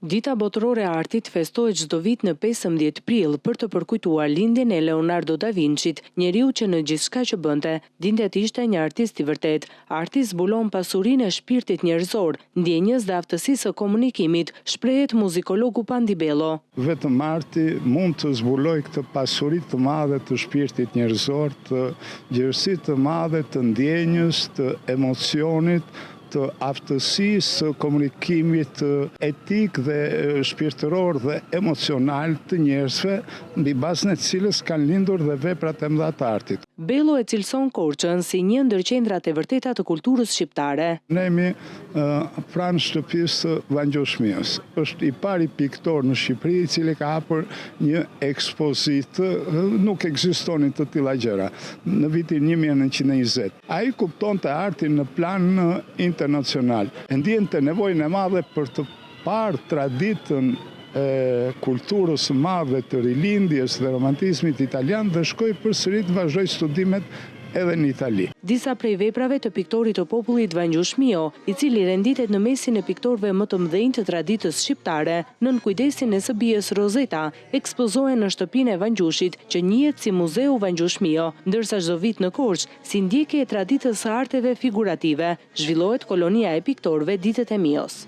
Dita botërore e artit festohet çdo vit në 15 prill për të përkujtuar lindjen e Leonardo da Vinçit, njeriu që në gjithçka që bënte, dinte të ishte një artist i vërtet. Arti zbulon pasurinë e shpirtit njerëzor, ndjenjës dhe aftësisë së komunikimit, shprehet muzikologu Pandibello. Vetëm arti mund të zbuloj këtë pasuri të madhe të shpirtit njerëzor, të gjerësisë të madhe të ndjenjës, të emocionit, të aftësisë komunikimit etik dhe shpirtëror dhe emocional të njerëzve, mbi bazën e cilës kanë lindur dhe veprat e mëdha të artit. Bello e cilëson Korçën si një ndër qendrat e vërteta të kulturës shqiptare. Ne jemi pranë shtëpisë Vangjoshmios. Është i pari piktor në Shqipëri i cili ka hapur një ekspozitë, nuk ekzistonin të tilla gjëra, në vitin 1920. Ai kuptonte artin në plan internacional. E ndjente nevojën e madhe për të parë traditën e kulturës së madhe të rilindjes dhe romantizmit italian dhe shkoi përsëri të vazhdoi studimet edhe në Itali. Disa prej veprave të piktorit të popullit Vangjoshmio, i cili renditet në mesin e piktorëve më të mëdhenj të traditës shqiptare, nën kujdesin e së bijës Rozeta, ekspozohen në shtëpinë e Vangjushit, që njihet si Muzeu Vangjoshmio, ndërsa çdo vit në Korçë, si ndjekje e traditës së arteve figurative, zhvillohet kolonia e piktorëve Ditët e Mios.